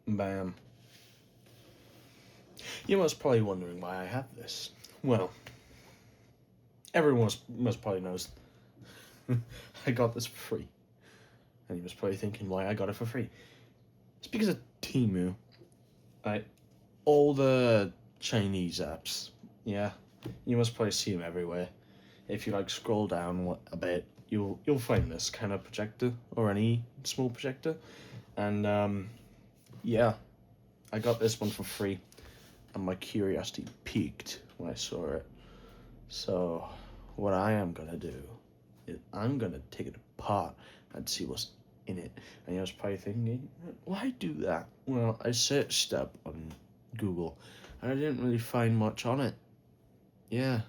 Bam. You must probably wondering why I have this. Well, everyone must probably knows I got this for free. And you must probably thinking why I got it for free. It's because of Temu. Like, all the Chinese apps, yeah, you must probably see them everywhere. If you like scroll down a bit, you'll find this kind of projector or any small projector, and yeah, I got this one for free, and my curiosity piqued when I saw it. So what I am gonna do is I'm gonna take it apart and see what's in it. And you was probably thinking, why do that? Well, I searched up on Google and I didn't really find much on it. Yeah.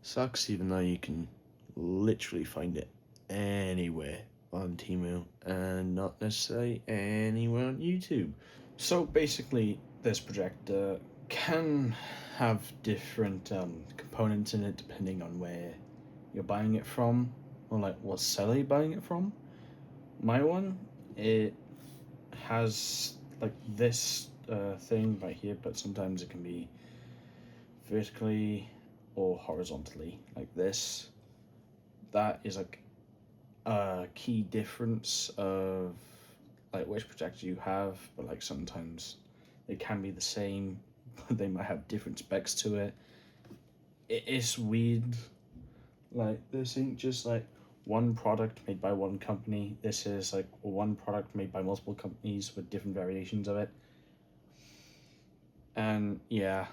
Sucks, even though you can literally find it anywhere on Temu and not necessarily anywhere on YouTube. So basically, this projector can have different components in it depending on where you're buying it from, or like what seller you're buying it from. My one, it has like this thing right here, but sometimes it can be vertically or horizontally, like this. That is like a key difference of like which projector you have, but like sometimes they can be the same, but they might have different specs to it. It's weird. Like, this ain't just like one product made by one company. This is like one product made by multiple companies with different variations of it. And yeah,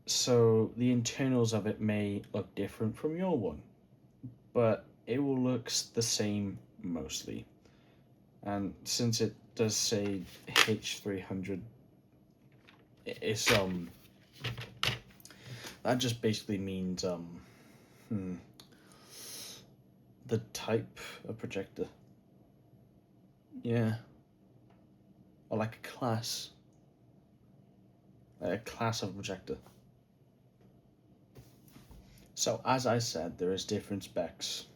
so the internals of it may look different from your one, but it will look the same mostly. And since it does say H300, it's that just basically means the type of projector. Yeah. Or like a class. Like a class of projector. So as I said, there is different specs.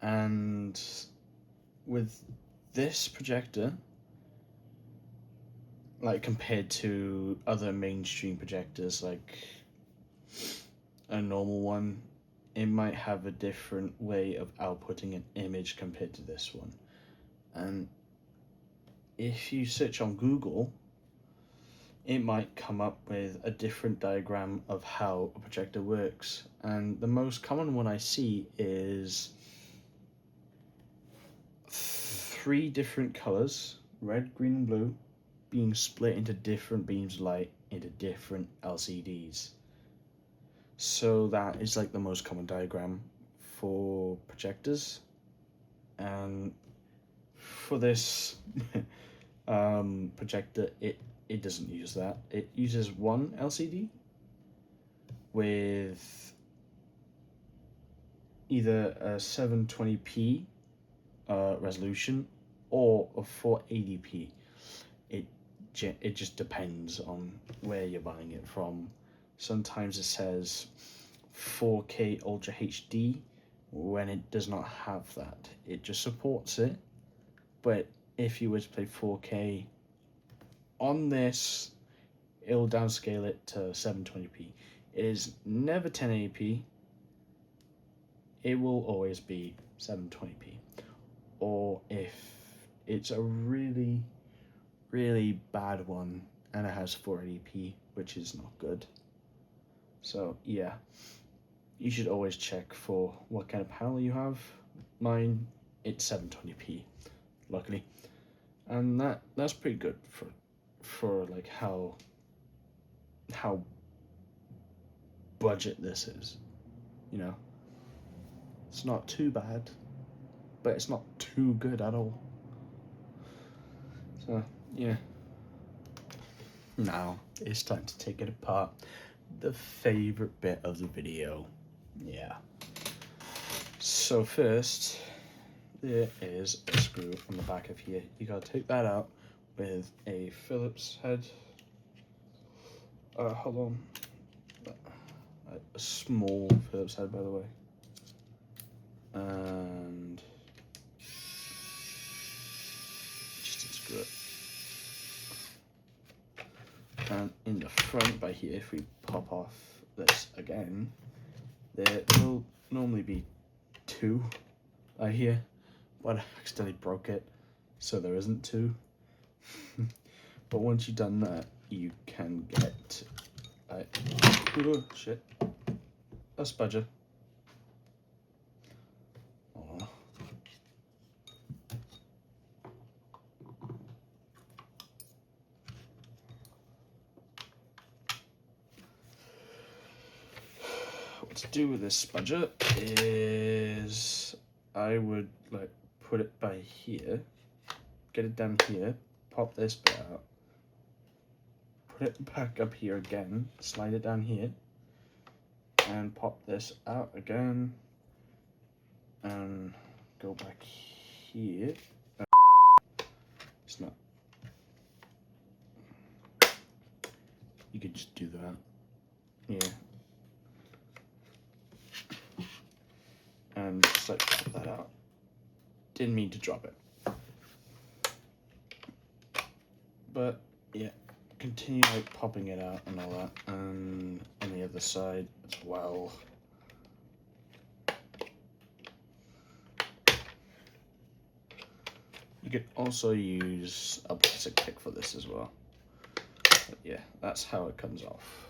And with this projector, like compared to other mainstream projectors like a normal one, it might have a different way of outputting an image compared to this one. And if you search on Google, it might come up with a different diagram of how a projector works. And the most common one I see is 3 different colors, red, green, and blue, being split into different beams of light into different LCDs. So that is like the most common diagram for projectors. And for this projector, it doesn't use that. It uses one LCD with either a 720p resolution or a 480p. It just depends on where you're buying it from. Sometimes it says 4K Ultra HD when it does not have that. It just supports it, but if you were to play 4K on this, it'll downscale it to 720p. It is never 1080p. It will always be 720p. Or if it's a really, really bad one and it has 480p, which is not good. So yeah, you should always check for what kind of panel you have. Mine, it's 720p, luckily, and that's pretty good for like how budget this is. You know, it's not too bad, but it's not too good at all. So yeah, now it's time to take it apart. The favorite bit of the video. Yeah. So first, there is a screw on the back of here. You gotta take that out with a Phillips head. Hold on. A small Phillips head, by the way. And just unscrew it. front by here, if we pop off this again, there will normally be 2 by here, but I accidentally broke it, so there isn't 2. But once you've done that, you can get a spudger. Oh. What to do with this spudger is I would like put it by here, get it down here, pop this bit out, put it back up here again, slide it down here, and pop this out again, and go back here. It's not. You could just do that. Yeah. And just like pop that out. Didn't mean to drop it. But yeah, continue like popping it out and all that, and on the other side as well. You could also use a plastic pick for this as well. But yeah, that's how it comes off.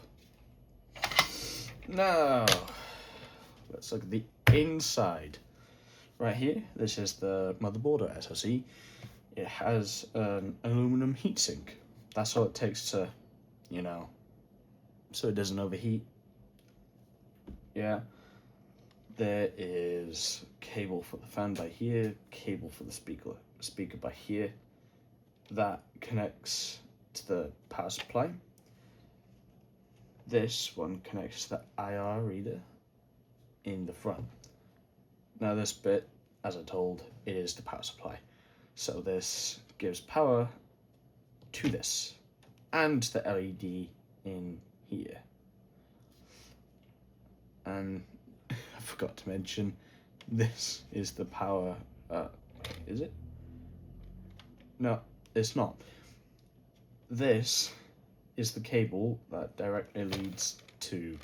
Now, let's look at the inside. Right here, this is the motherboard or SoC. It has an aluminum heatsink. That's all it takes to, you know, so it doesn't overheat. Yeah. There is cable for the fan by here, cable for the speaker by here. That connects to the power supply. This one connects to the IR reader in the front. Now this bit, as I told, it is the power supply. So this gives power to this and the LED in here. And I forgot to mention, this is the power, is it? No, it's not. This is the cable that directly leads to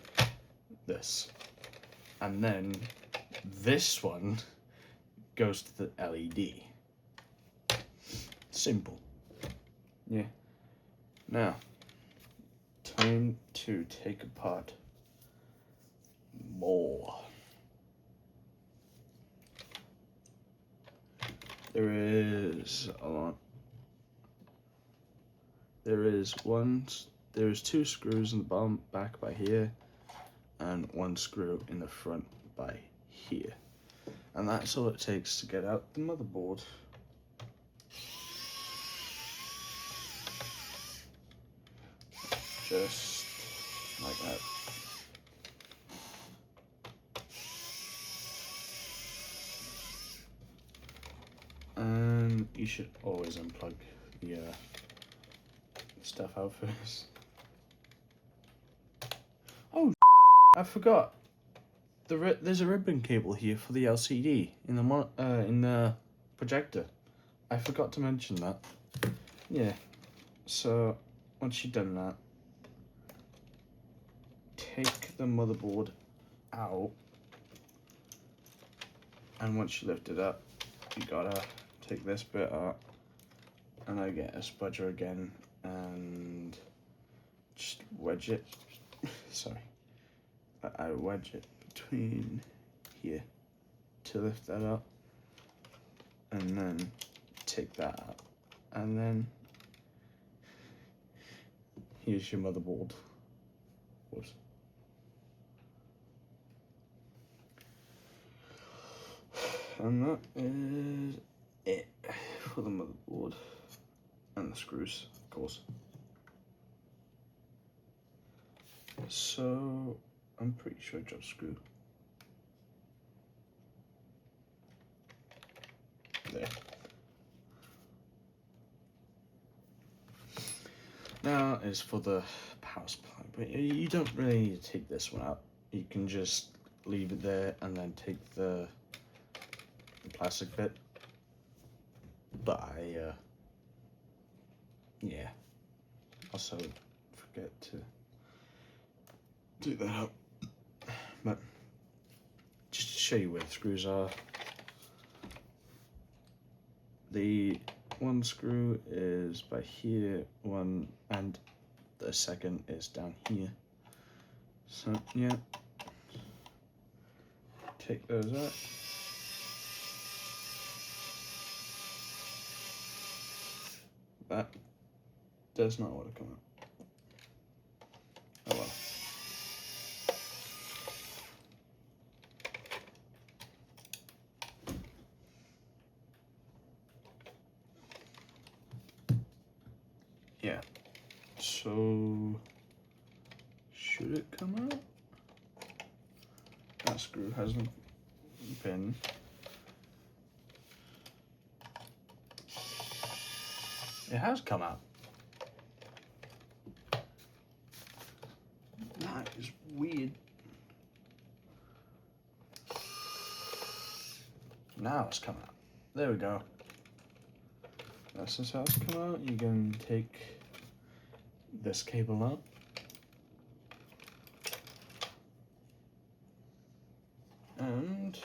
this. And then this one goes to the LED. Simple. Yeah. Now, time to take apart more. There is a lot. There's 2 screws in the bottom back by here, and 1 screw in the front by here. And that's all it takes to get out the motherboard. Just like that. And you should always unplug the stuff out first. Oh, I forgot. There's a ribbon cable here for the LCD in the projector. I forgot to mention that. Yeah. So once you've done that, take the motherboard out, and once you lift it up, you gotta take this bit out, and I get a spudger again and just wedge it. Sorry, I wedge it between here to lift that up, and then take that out, and then here's your motherboard. Whoops. And that is it for the motherboard and the screws, of course. So I'm pretty sure I dropped a screw. There. Now is for the power supply, but you don't really need to take this one out. You can just leave it there and then take the plastic bit. But I also forget to do that up. But just to show you where the screws are, the one screw is by here, one, and the second is down here. So yeah, take those out. That does not want to come out. Oh well. Yeah, so should it come out? That screw hasn't been. It has come out. That is weird. Now it's come out. There we go. This is how it's come out. You can take this cable up. And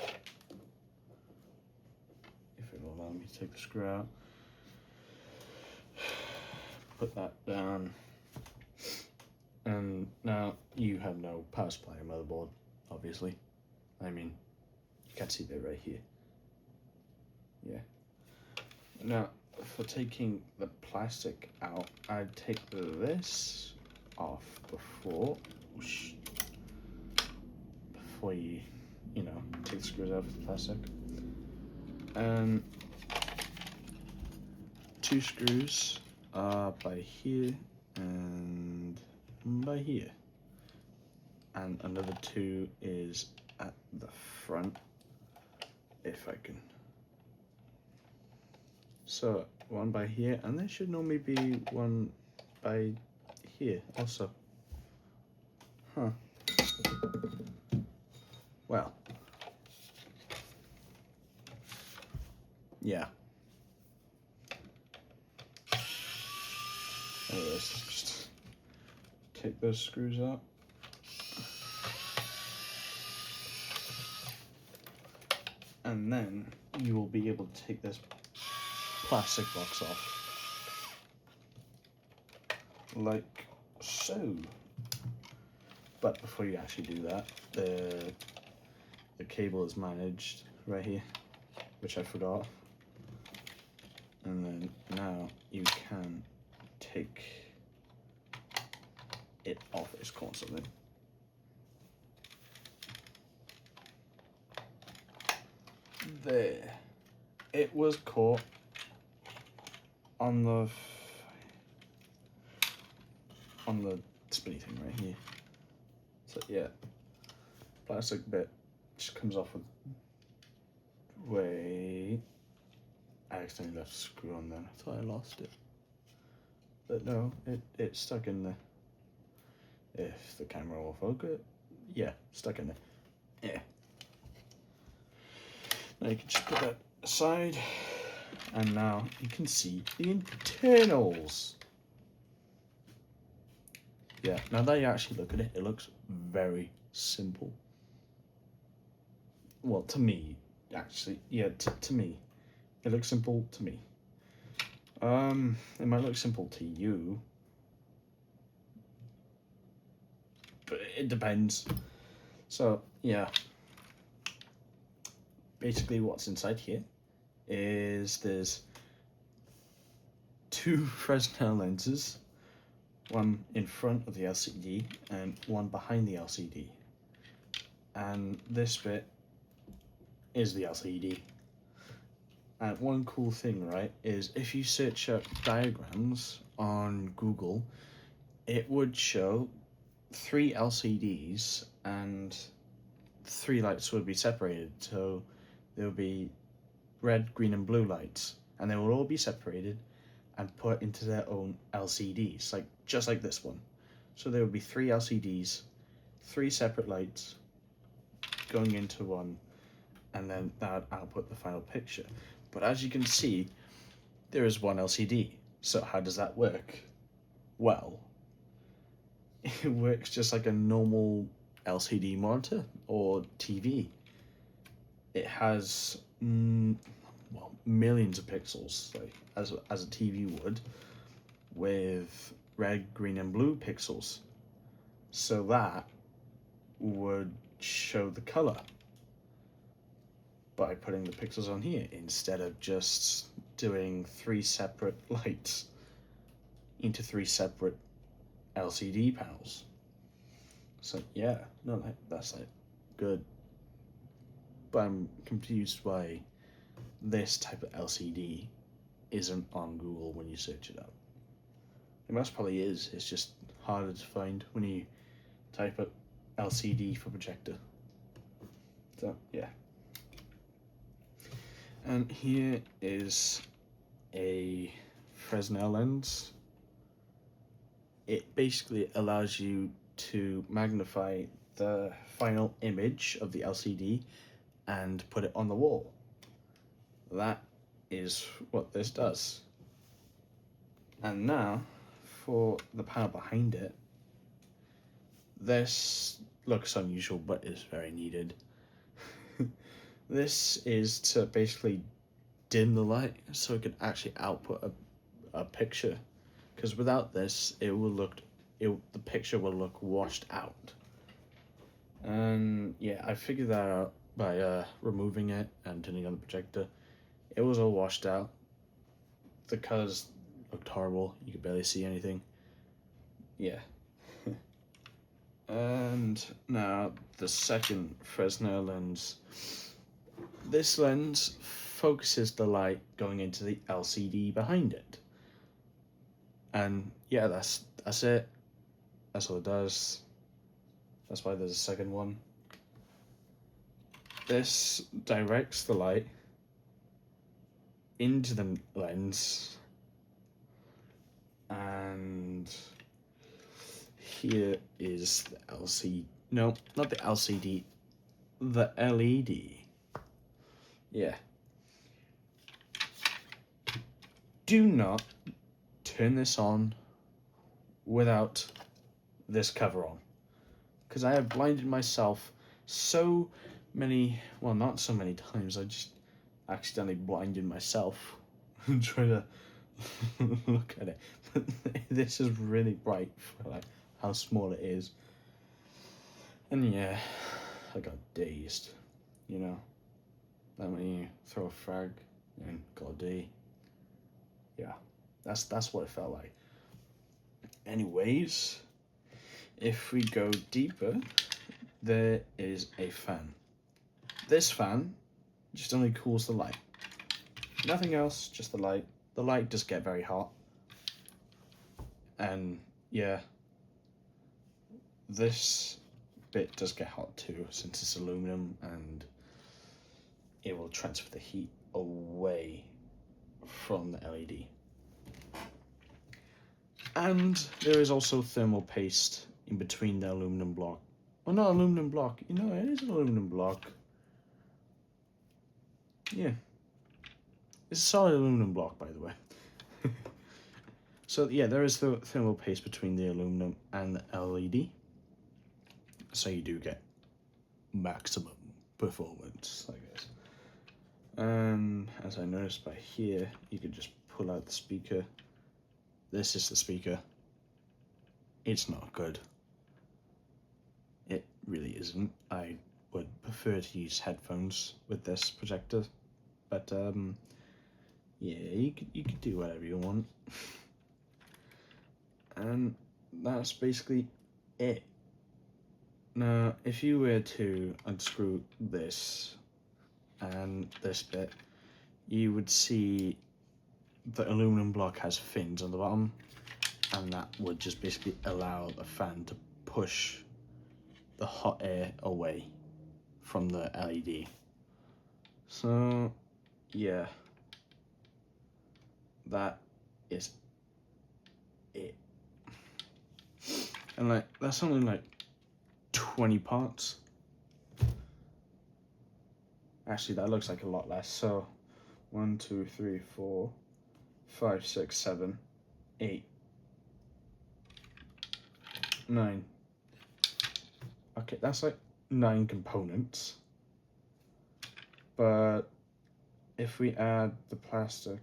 if it will allow me to take the screw out, put that down. And now you have no power supply or motherboard, obviously. I mean, you can see that right here. Yeah. Now, for taking the plastic out, I'd take this off before you know, take the screws out of the plastic. And 2 screws are by here and by here. And another 2 is at the front, if I can. So 1 by here, and there should normally be 1 by here also. Huh. Well. Yeah. Anyways, just take those screws out. And then you will be able to take this plastic box off. Like so. But before you actually do that, the cable is managed right here, which I forgot. And then now you can take it off its constantly. There. It was caught on the spinny thing right here. So yeah, plastic bit just comes off with. Wait, I accidentally left a screw on there. I thought I lost it, but no, it's stuck in there. If the camera will focus, yeah, stuck in there. Yeah. Now you can just put that aside, and now you can see the internals. Yeah, now that you actually look at it, it looks very simple. Well, to me, actually, yeah, to me, it looks simple to me. It might look simple to you, but it depends. So, yeah. Basically, what's inside here is there's 2 Fresnel lenses, 1 in front of the LCD and 1 behind the LCD. And this bit is the LCD. And one cool thing, right, is if you search up diagrams on Google, it would show 3 LCDs and 3 lights would be separated. So there will be red, green, and blue lights, and they will all be separated and put into their own LCDs, like just like this one. So there will be 3 LCDs, 3 separate lights going into one, and then that would output the final picture. But as you can see, there is 1 LCD. So how does that work? Well, it works just like a normal LCD monitor or TV. It has millions of pixels, like as a TV would, with red, green, and blue pixels. So that would show the color by putting the pixels on here instead of just doing 3 separate lights into 3 separate LCD panels. So yeah, no, that's like good. But I'm confused why this type of LCD isn't on Google when you search it up. It most probably is. It's just harder to find when you type up LCD for projector. So yeah. And here is a Fresnel lens. It basically allows you to magnify the final image of the LCD and put it on the wall. That is what this does. And now for the panel behind it. This looks unusual but is very needed. This is to basically dim the light so it can actually output a picture, because without this the picture will look washed out. And yeah, I figured that out by removing it and turning on the projector. It was all washed out. The colors looked horrible. You could barely see anything. Yeah. And now the second Fresnel lens. This lens focuses the light going into the LCD behind it. And yeah, that's it. That's all it does. That's why there's a second one. This directs the light into the lens, and here is the LCD. No, not the LCD, the LED. Yeah. Do not turn this on without this cover on, because I have blinded myself so many, well, not so many times, I just accidentally blinded myself trying to look at it. But this is really bright for like how small it is. And yeah, I got dazed, you know, that when you throw a frag and got a D. Yeah, that's what it felt like. Anyways, if we go deeper, there is a fan. This fan just only cools the light. Nothing else, just the light. The light does get very hot. And yeah, this bit does get hot too, since it's aluminum, and it will transfer the heat away from the LED. And there is also thermal paste in between the aluminum block. Well, not aluminum block, you know, it is an aluminum block. Yeah. It's a solid aluminum block, by the way. So yeah, there is the thermal paste between the aluminum and the LED. So you do get maximum performance, I guess. And as I noticed by here, you could just pull out the speaker. This is the speaker. It's not good. It really isn't. I would prefer to use headphones with this projector, but yeah, you could do whatever you want. And that's basically it. Now, if you were to unscrew this and this bit, you would see the aluminum block has fins on the bottom, and that would just basically allow the fan to push the hot air away from the LED. So yeah, that is it. And like, that's only like 20 parts. Actually, that looks like a lot less. So 1, 2, 3, 4, 5, 6, 7, 8. 9. Okay, that's like 9 components. But if we add the plastic...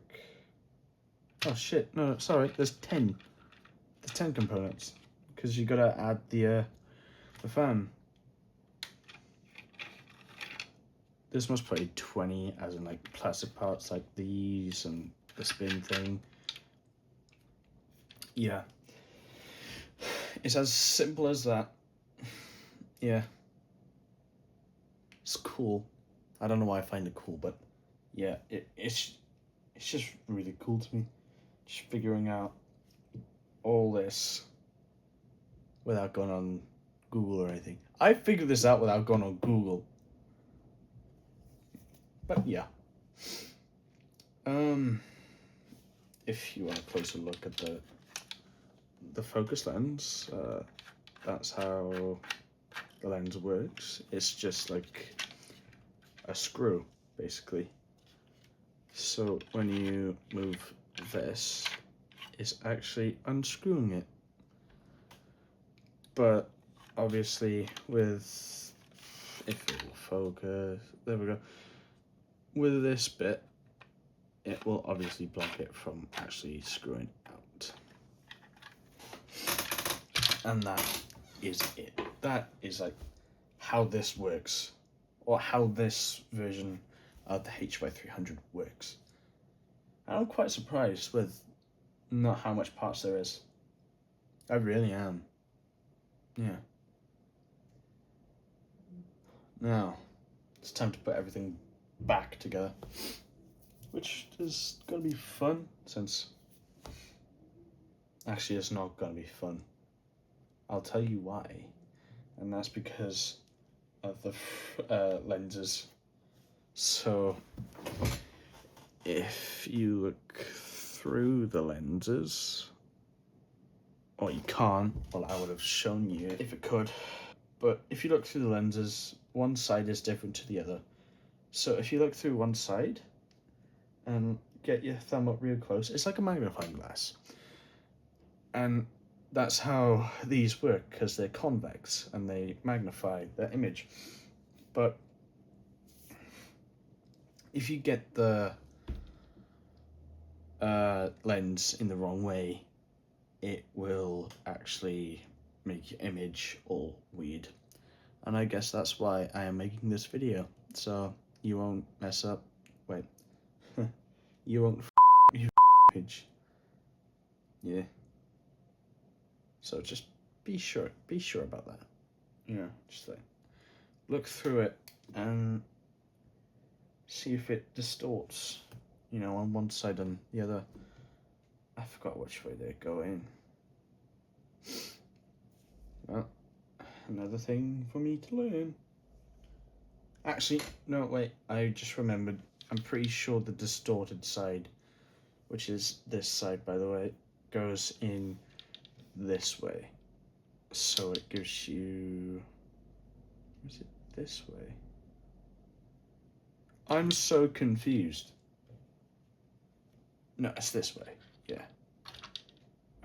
Oh shit, no, sorry, there's 10. There's 10 components. Because you gotta add the fan. This must probably 20 as in like plastic parts like these and the spin thing. Yeah. It's as simple as that. Yeah. It's cool. I don't know why I find it cool, but yeah, it's just really cool to me. Just figuring out all this without going on Google or anything. I figured this out without going on Google. But yeah. If you want a closer look at the focus lens, that's how the lens works. It's just like a screw, basically. So when you move this, it's actually unscrewing it. But obviously with, if it will focus, there we go. With this bit, it will obviously block it from actually screwing out. And that is it. That is like how this works, or how this version of the HY300 works. And I'm quite surprised with not how much parts there is. I really am. Yeah. Now, it's time to put everything back together, which is gonna be fun, since actually it's not gonna be fun. I'll tell you why, and that's because of the lenses. So if you look through the lenses, or you can't, well, I would have shown you if it could, but if you look through the lenses, one side is different to the other. So if you look through one side and get your thumb up real close, it's like a magnifying glass. And that's how these work, because they're convex and they magnify the image. But if you get the lens in the wrong way, it will actually make your image all weird. And I guess that's why I am making this video, so you won't mess up. Wait. You won't your image. Yeah. So just be sure about that. Yeah, just like look through it and see if it distorts, you know, on one side and the other. I forgot which way they're going. Well, another thing for me to learn. Actually, no, wait, I just remembered. I'm pretty sure the distorted side, which is this side, by the way, goes in this way. So it gives you... Is it this way? I'm so confused. No, it's this way. Yeah.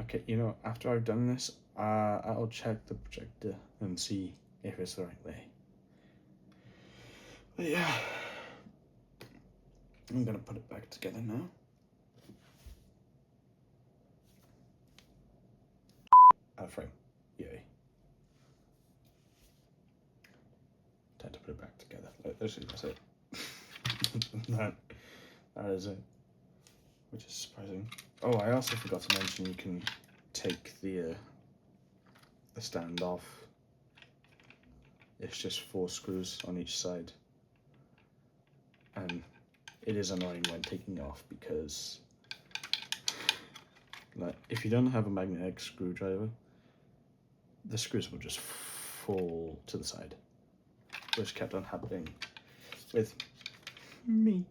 Okay, you know, after I've done this, I'll check the projector and see if it's the right way. But yeah, I'm gonna put it back together now. Out of frame. Yay. Time to put it back together. That's it. that is it. Which is surprising. Oh, I also forgot to mention you can take the stand off. It's just 4 screws on each side. And it is annoying when taking off because, like, if you don't have a magnetic screwdriver, the screws will just fall to the side, which kept on happening with me.